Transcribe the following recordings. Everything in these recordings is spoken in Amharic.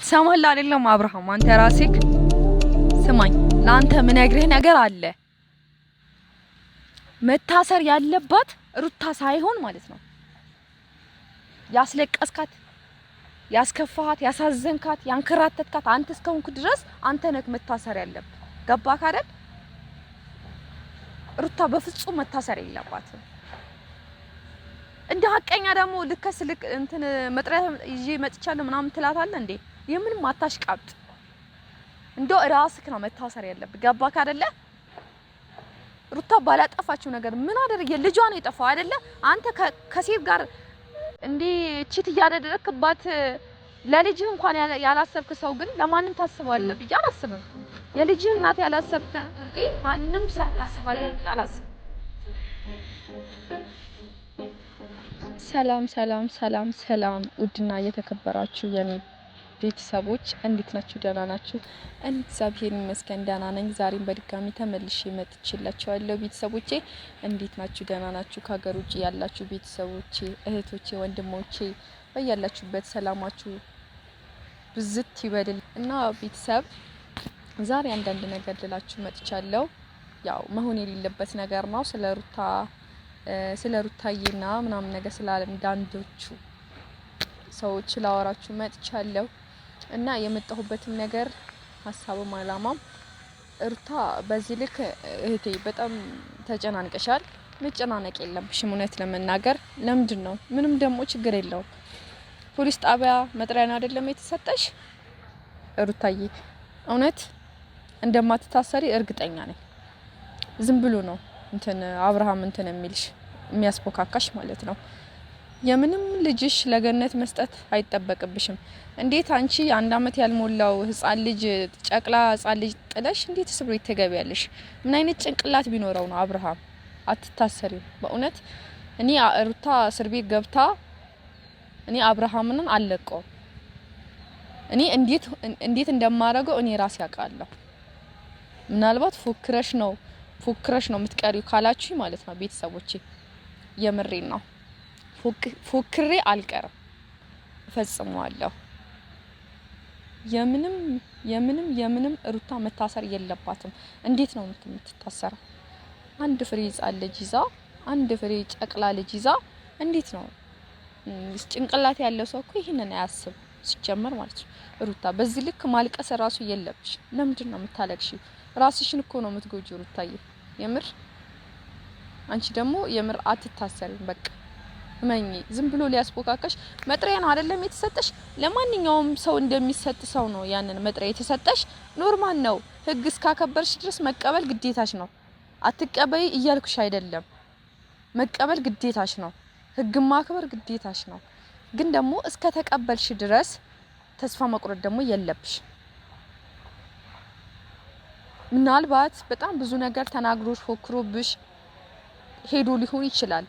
ትሰማለህ አይደለም አብርሃም? አንተ ራስህ ስማኝ፣ ለአንተ ምነግርህ ነገር አለ። መታሰር ያለባት ሩታ ሳይሆን ማለት ነው። ያስለቀስካት፣ ያስከፋሃት፣ ያሳዘንካት፣ ያንከራተትካት አንተ እስከሆንክ ድረስ አንተ ነህ መታሰር ያለብህ። ገባህ አይደል? ሩታ በፍጹም መታሰር የለባትም። እንደ ሀቀኛ ደግሞ ልክ እንትን መጥሪያ ይዤ መጥቻለሁ ምናምን ትላታለህ እንዴ? የምንም አታሽቃብጥ። እንደው ራስህ ነው መታሰር ያለብህ። ገባህ አይደለ? ሩታ ባላጠፋችው ነገር ምን አደረገ? ልጇ ነው የጠፋው አይደለ? አንተ ከሴት ጋር እንዴ ቺት እያደረክባት ለልጅህ እንኳን ያላሰብክ ሰው ግን ለማንም ታስባለህ ብዬ አላስብም። የልጅህ እናት ያላሰብክ ማንም ሰው ያስባል አላስብም። ሰላም ውድና እየተከበራችሁ የኔ ቤተሰቦች እንዴት ናችሁ? ደህና ናችሁ? እግዚአብሔር ይመስገን ደህና ነኝ። ዛሬም በድጋሚ ተመልሼ መጥቼላችኋለሁ። ቤተሰቦቼ እንዴት ናችሁ? ደህና ናችሁ? ከሀገር ውጭ ያላችሁ ቤተሰቦቼ፣ እህቶቼ፣ ወንድሞቼ በያላችሁበት ሰላማችሁ ብዝት ይበልል እና ቤተሰብ ዛሬ አንዳንድ ነገር ልላችሁ መጥቻለሁ። ያው መሆን የሌለበት ነገር ነው። ስለ ሩታዬና ምናምን ነገር ስላለ አንዳንዶቹ ሰዎች ላወራችሁ መጥቻለሁ እና የመጣሁበትም ነገር ሀሳብም አላማም ሩታ በዚህ ልክ እህቴ በጣም ተጨናንቀሻል። መጨናነቅ የለብሽም እውነት ለመናገር ለምንድን ነው? ምንም ደግሞ ችግር የለውም። ፖሊስ ጣቢያ መጥሪያ ነው አይደለም የተሰጠሽ? ሩታዬ እውነት እንደማትታሰሪ እርግጠኛ ነኝ። ዝም ብሎ ነው አብርሃም የሚልሽ የሚያስፎካካሽ ማለት ነው። የምንም ልጅሽ ለገነት መስጠት አይጠበቅብሽም። እንዴት አንቺ 1 አመት ያልሞላው ህፃን ልጅ ጨቅላ ህፃን ልጅ ጥለሽ እንዴት እስር ቤት ትገቢያለሽ? ምን አይነት ጭንቅላት ቢኖረው ነው አብርሃም? አትታሰሪም በእውነት። እኔ ሩታ እስር ቤት ገብታ እኔ አብርሃምን አልለቀው። እኔ እንዴት እንደማረገው እኔ ራሴ ያውቃለሁ። ምናልባት ፎክረሽ ነው የምትቀሪው ካላችሁ ማለት ነው ቤተሰቦቼ፣ የምሬን ነው። ፎክሬ አልቀርም፣ እፈጽመዋለሁ። የምንም ሩታ መታሰር የለባትም። እንዴት ነው የምትታሰረው? አንድ ፍሬ ህፃን ልጅ ይዛ፣ አንድ ፍሬ ጨቅላ ልጅ ይዛ እንዴት ነው? ጭንቅላት ያለው ሰው እኮ ይሄንን አያስብ ሲጀመር ማለት ነው። ሩታ በዚህ ልክ ማልቀስ ራሱ የለብሽ። ለምንድን ነው የምታለቅሺው? ራስሽን እኮ ነው የምትጎጂው ሩታዬ። የምር አንቺ ደግሞ የምር አትታሰሪም። በቃ እመኚ። ዝም ብሎ ሊያስፎካካሽ መጥሪያ ነው አይደለም የተሰጠሽ? ለማንኛውም ሰው እንደሚሰጥ ሰው ነው ያንን መጥሪያ የተሰጠሽ። ኖርማል ነው። ህግ እስካከበርሽ ድረስ መቀበል ግዴታሽ ነው። አትቀበይ እያልኩሽ አይደለም። መቀበል ግዴታሽ ነው። ህግ ማክበር ግዴታሽ ነው። ግን ደግሞ እስከ ተቀበልሽ ድረስ ተስፋ መቁረጥ ደግሞ የለብሽ። ምናልባት በጣም ብዙ ነገር ተናግሮሽ ፎክሮብሽ ሄዶ ሊሆን ይችላል።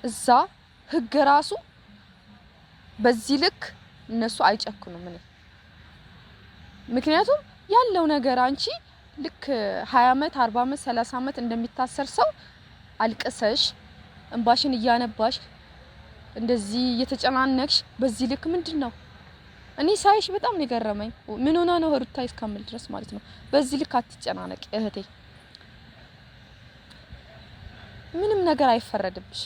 እዛ ህግ ራሱ በዚህ ልክ እነሱ አይጨክኑም። ምክንያቱም ያለው ነገር አንቺ ልክ 20 አመት 40 አመት 30 አመት እንደሚታሰር ሰው አልቀሰሽ እንባሽን እያነባሽ እንደዚህ እየተጨናነቅሽ በዚህ ልክ ምንድነው? እኔ ሳይሽ በጣም ነው የገረመኝ። ምን ሆና ነው ሩታ እስከምል ድረስ ማለት ነው። በዚህ ልክ አትጨናነቂ እህቴ። ምንም ነገር አይፈረድብሽ።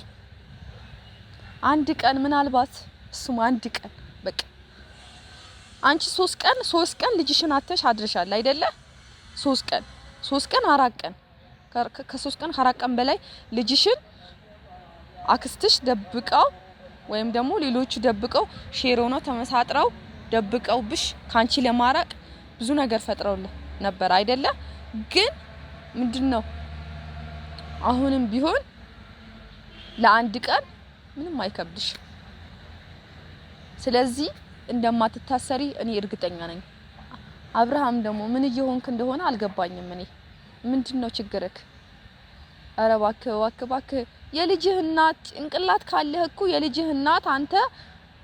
አንድ ቀን ምናልባት እሱም አንድ ቀን በቃ አንቺ 3 ቀን ልጅሽን አተሽ አድርሻል አይደለ? 3 ቀን 4 ቀን ከ3 ቀን 4 ቀን በላይ ልጅሽን አክስትሽ ደብቀው ወይም ደግሞ ሌሎቹ ደብቀው ሼር ሆነው ተመሳጥረው ደብቀውብሽ ካንቺ ለማራቅ ብዙ ነገር ፈጥረው ነበር አይደለ? ግን ምንድነው አሁንም ቢሆን ለአንድ ቀን ምንም አይከብድሽ። ስለዚህ እንደማትታሰሪ እኔ እርግጠኛ ነኝ። አብርሃም ደግሞ ምን እየሆንክ እንደሆነ አልገባኝም። እኔ ምንድነው ችግርክ? ኧረ እባክህ የልጅህ እናት ጭንቅላት ካለህ እኮ የልጅህ እናት አንተ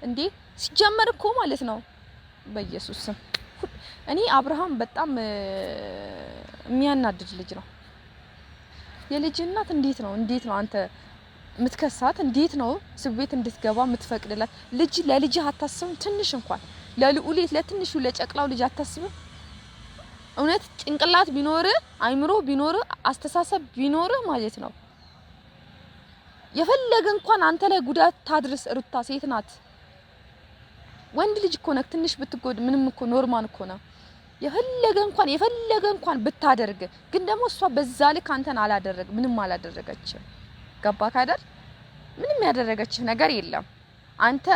እንዴ ሲጀመር እኮ ማለት ነው። በኢየሱስ ስም እኔ አብርሃም በጣም የሚያናድድ ልጅ ነው። የልጅህ እናት እንዴት ነው አንተ ምትከሳት? እንዴት ነው እስር ቤት እንድትገባ ምትፈቅድላት? ልጅ ለልጅ አታስብም? ትንሽ እንኳን ለልዑሌት ለትንሹ ለጨቅላው ልጅ አታስብም? እውነት ጭንቅላት ቢኖር አይምሮ ቢኖር አስተሳሰብ ቢኖር ማለት ነው የፈለገ እንኳን አንተ ላይ ጉዳት ታድርስ። ሩታ ሴት ናት፣ ወንድ ልጅ እኮ ነክ ትንሽ ብትጎድ ምንም እኮ ኖርማል እኮ ነው። የፈለገ እንኳን ብታደርግ ግን ደግሞ እሷ በዛ ልክ አንተን አላደረግ ምንም አላደረገችም። ገባክ አይደል? ምንም ያደረገች ነገር የለም። አንተ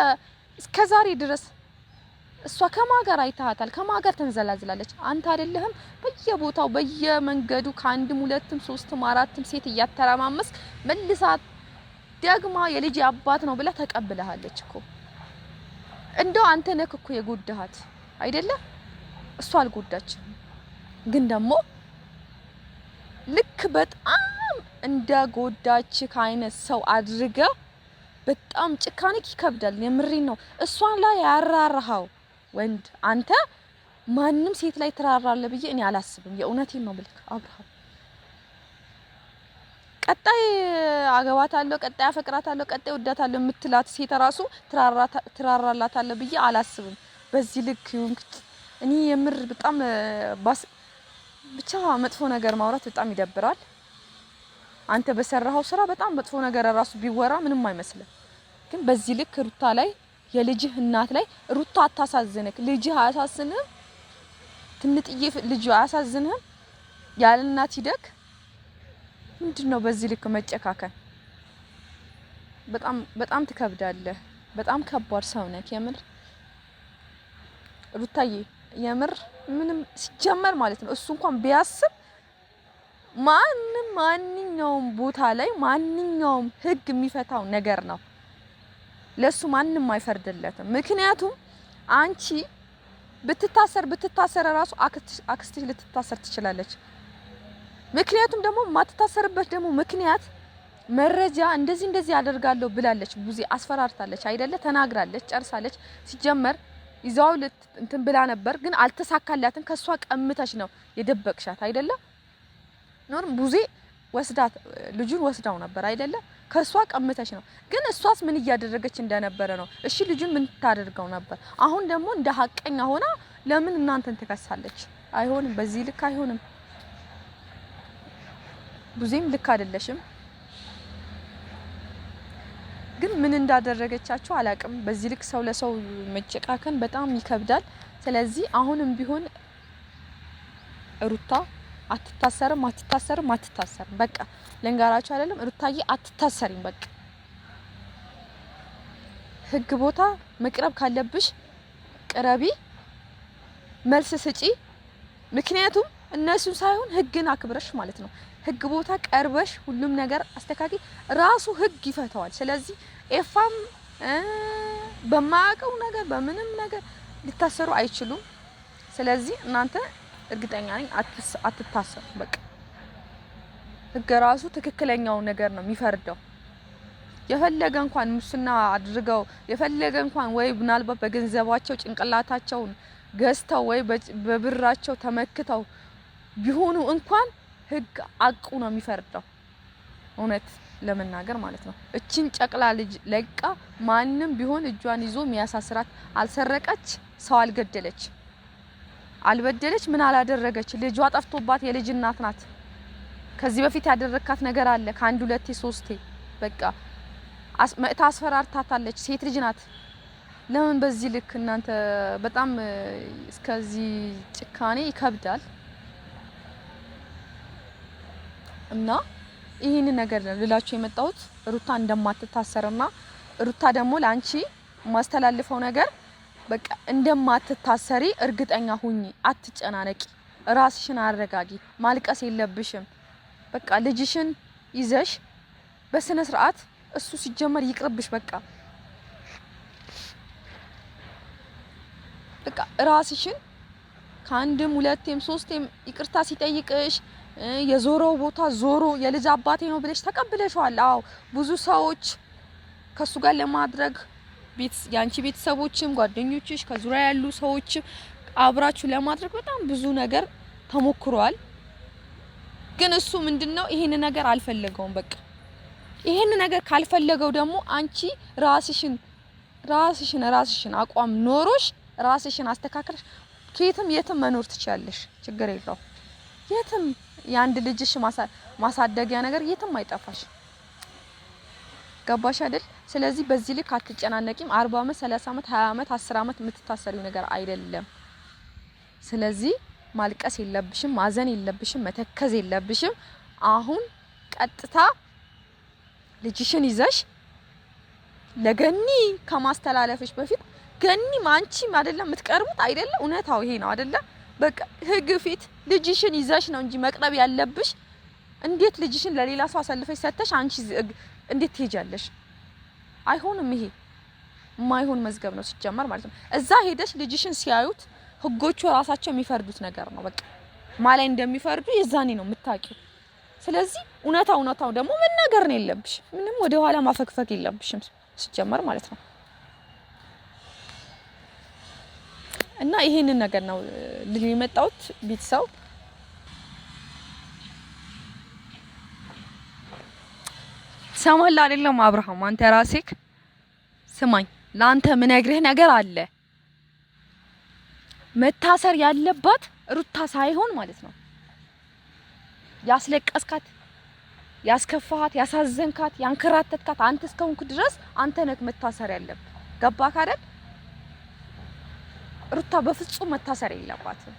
እስከዛሬ ድረስ እሷ ከማጋር አይታታል፣ ከማጋር ተንዘላዝላለች። አንተ አይደለህም በየቦታው በየመንገዱ ከአንድም ሁለትም ሶስትም አራትም ሴት እያተራማመስ መልሳት ደግማ የልጅ አባት ነው ብላ ተቀብለሃለች እኮ። እንደው አንተ ነክ እኮ የጎዳሃት አይደለ? እሷ አልጎዳችም። ግን ደግሞ ልክ በጣም እንደጎዳች ከአይነት ሰው አድርገ በጣም ጭካኔክ ይከብዳል። የምሬን ነው። እሷን ላይ ያራራሃው ወንድ አንተ ማንም ሴት ላይ ትራራለህ ብዬ እኔ አላስብም። የእውነቴን ነው ብለህ አብርሃም ቀጣይ አገባታለሁ፣ ቀጣይ አፈቅራታለሁ፣ ቀጣይ ወዳታለሁ የምትላት ሴት ራሱ ትራራላታለህ ብዬ አላስብም። በዚህ ልክ እኔ የምር በጣም ብቻ መጥፎ ነገር ማውራት በጣም ይደብራል። አንተ በሰራኸው ስራ በጣም መጥፎ ነገር ራሱ ቢወራ ምንም አይመስልም። ግን በዚህ ልክ ሩታ ላይ የልጅህ እናት ላይ ሩታ አታሳዝንክ? ልጅህ አያሳዝንህም? ትንጥዬ ልጅ አያሳዝንህም? ያለ እናት ይደግ ምንድነው በዚህ ልክ መጨካከን? በጣም ትከብዳለህ። በጣም ከባድ ሰው ነህ የምር ሩታዬ። የምር ምንም ሲጀመር ማለት ነው እሱ እንኳን ቢያስብ ማንኛውም ቦታ ላይ ማንኛውም ህግ የሚፈታው ነገር ነው። ለሱ ማንም አይፈርድለትም። ምክንያቱም አንቺ ብትታሰር ራሱ አክስትሽ ልትታሰር ትችላለች። ምክንያቱም ደግሞ ማትታሰርበት ደግሞ ምክንያት መረጃ እንደዚህ ያደርጋለሁ ብላለች። ቡዜ አስፈራርታለች አይደለ? ተናግራለች፣ ጨርሳለች። ሲጀመር ይዛው እንትን ብላ ነበር፣ ግን አልተሳካላትም። ከሷ ቀምተሽ ነው የደበቅሻት አይደለ? ኖርም ቡዜ ወስዳት ልጁን ወስዳው ነበር አይደለ? ከሷ ቀምተሽ ነው። ግን እሷስ ምን እያደረገች እንደነበረ ነው? እሺ ልጁን ምን ታደርገው ነበር? አሁን ደግሞ እንደ ሀቀኛ ሆና ለምን እናንተን ትከሳለች? አይሆንም፣ በዚህ ልክ አይሆንም። ቡዜም ልክ አይደለሽም። ግን ምን እንዳደረገቻችሁ አላቅም። በዚህ ልክ ሰው ለሰው መጨቃከን በጣም ይከብዳል። ስለዚህ አሁንም ቢሆን ሩታ አትታሰርም። በቃ ለንጋራችሁ አይደለም ሩታዬ አትታሰሪም። በቃ ህግ ቦታ መቅረብ ካለብሽ ቅረቢ፣ መልስ ስጪ። ምክንያቱም እነሱ ሳይሆን ህግን አክብረሽ ማለት ነው። ህግ ቦታ ቀርበሽ ሁሉም ነገር አስተካኪ፣ ራሱ ህግ ይፈታዋል። ስለዚህ ኤፋም በማያውቀው ነገር በምንም ነገር ሊታሰሩ አይችሉም። ስለዚህ እናንተ እርግጠኛ ነኝ አትታሰሩ። በቃ ህግ ራሱ ትክክለኛው ነገር ነው የሚፈርደው። የፈለገ እንኳን ሙስና አድርገው የፈለገ እንኳን ወይ ምናልባት በገንዘባቸው ጭንቅላታቸውን ገዝተው ወይ በብራቸው ተመክተው ቢሆኑ እንኳን ህግ አቁ ነው የሚፈርደው። እውነት ለመናገር ማለት ነው። እቺን ጨቅላ ልጅ ለቃ ማንም ቢሆን እጇን ይዞ የሚያሳስራት አልሰረቀች፣ ሰው አልገደለች፣ አልበደለች፣ ምን አላደረገች። ልጇ ጠፍቶባት የልጅ እናት ናት። ከዚህ በፊት ያደረካት ነገር አለ ከአንድ ሁለቴ ሶስቴ። በቃ መእታ አስፈራርታታለች። ሴት ልጅ ናት። ለምን በዚህ ልክ እናንተ በጣም እስከዚህ ጭካኔ ይከብዳል። እና ይሄን ነገር ልላችሁ የመጣሁት ሩታ እንደማትታሰርና ሩታ ደግሞ ላንቺ ማስተላልፈው ነገር በቃ እንደማትታሰሪ እርግጠኛ ሁኚ። አትጨናነቂ፣ ራስሽን አረጋጊ። ማልቀስ የለብሽም። በቃ ልጅሽን ይዘሽ በስነ ስርዓት እሱ ሲጀመር ይቅርብሽ። በቃ ራስሽን ከአንድም ሁለቴም ሶስቴም ይቅርታ ሲጠይቅሽ የዞሮው ቦታ ዞሮ የልጅ አባቴ ነው ብለሽ ተቀብለሽዋል። አዎ ብዙ ሰዎች ከሱ ጋር ለማድረግ ያንቺ ቤተሰቦችም ጓደኞችሽ ከዙሪያ ያሉ ሰዎች አብራችሁ ለማድረግ በጣም ብዙ ነገር ተሞክሯል። ግን እሱ ምንድነው ይሄን ነገር አልፈለገውም። በቃ ይሄን ነገር ካልፈለገው ደግሞ አንቺ ራስሽን አቋም ኖሮሽ ራስሽን አስተካክለሽ ከየትም የትም መኖር ትችያለሽ። ችግር የለው። የትም የአንድ ልጅሽ ማሳደጊያ ነገር የትም አይጠፋሽ። ገባሽ አይደል? ስለዚህ በዚህ ልክ አትጨናነቂም። 40 አመት 30 አመት 20 አመት 10 አመት የምትታሰሪው ነገር አይደለም። ስለዚህ ማልቀስ የለብሽም፣ ማዘን የለብሽም፣ መተከዝ የለብሽም። አሁን ቀጥታ ልጅሽን ይዘሽ ለገኒ ከማስተላለፍሽ በፊት ገኒ አንቺም አይደለም የምትቀርቡት አይደለም። እውነታው ይሄ ነው አይደለም? በቃ ህግ ፊት ልጅሽን ይዘሽ ነው እንጂ መቅረብ ያለብሽ። እንዴት ልጅሽን ለሌላ ሰው አሳልፈሽ ሰጥተሽ አንቺ እንዴት ትሄጃለሽ? አይሆንም። ይሄ የማይሆን መዝገብ ነው ሲጀመር ማለት ነው። እዛ ሄደሽ ልጅሽን ሲያዩት ህጎቹ ራሳቸው የሚፈርዱት ነገር ነው። በቃ ማላይ እንደሚፈርዱ የዛኔ ነው የምታውቂው። ስለዚህ እውነታው ደግሞ መናገር ነው የለብሽ። ምንም ወደ ኋላ ማፈግፈግ የለብሽም ሲጀመር ማለት ነው። እና ይሄንን ነገር ነው ልጅ የመጣሁት ቤተሰብ ሰማላ አይደለም። አብርሃም አንተ ራስህ ስማኝ፣ ላንተ ምነግርህ ነገር አለ። መታሰር ያለባት ሩታ ሳይሆን ማለት ነው። ያስለቀስካት፣ ያስከፋሃት፣ ያሳዘንካት፣ ያንከራተትካት አንተ እስከሆንክ ድረስ አንተ ነህ መታሰር ያለብህ። ገባህ አይደል? ሩታ በፍጹም መታሰር የለባትም።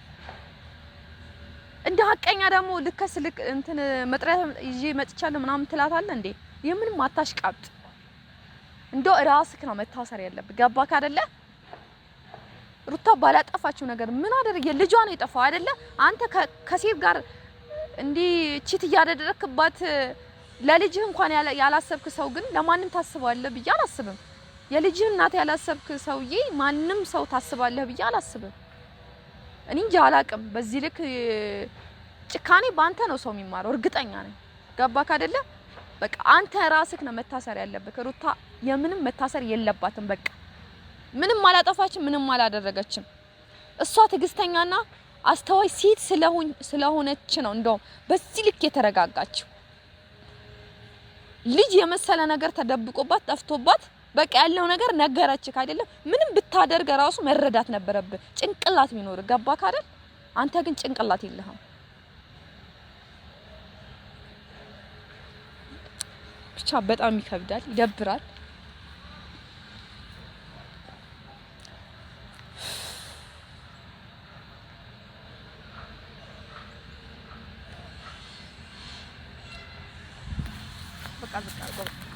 እንደ ሀቀኛ ደግሞ ልክ እንትን መጥሪያ ይዤ መጥቻለሁ ምናምን ትላታለህ እንዴ? የምንም አታሽቃብጥ። እንደው ራስክ ነው መታሰር ያለብህ። ገባህ አይደለ? ሩታ ባላጠፋችው ነገር ምን አደረገ? ልጇ ነው የጠፋው አይደለ? አንተ ከሴት ጋር እንዲህ ቺት እያደረክባት ለልጅህ እንኳን ያላሰብክ ሰው ግን ለማንም ታስባለህ ብዬ አላስብም። የልጅህ እናት ያላሰብክ ሰውዬ ማንም ሰው ታስባለህ ብዬ አላስብም። እኔ እንጃ አላቅም። በዚህ ልክ ጭካኔ ባንተ ነው ሰው የሚማረው እርግጠኛ ነኝ። ገባክ አይደለ? በቃ አንተ ራስክ ነው መታሰር ያለብህ። ሩታ የምንም መታሰር የለባትም። በቃ ምንም አላጠፋችም፣ ምንም አላደረገችም። እሷ ትዕግስተኛና አስተዋይ ሴት ስለሆነች ነው እንደውም በዚህ ልክ የተረጋጋችው። ልጅ የመሰለ ነገር ተደብቆባት ጠፍቶባት በቃ ያለው ነገር ነገረችክ አይደለ? ምንም ብታደርግ ራሱ መረዳት ነበረብህ፣ ጭንቅላት ቢኖር። ገባክ አይደል? አንተ ግን ጭንቅላት የለህም። ብቻ በጣም ይከብዳል፣ ይደብራል። በቃ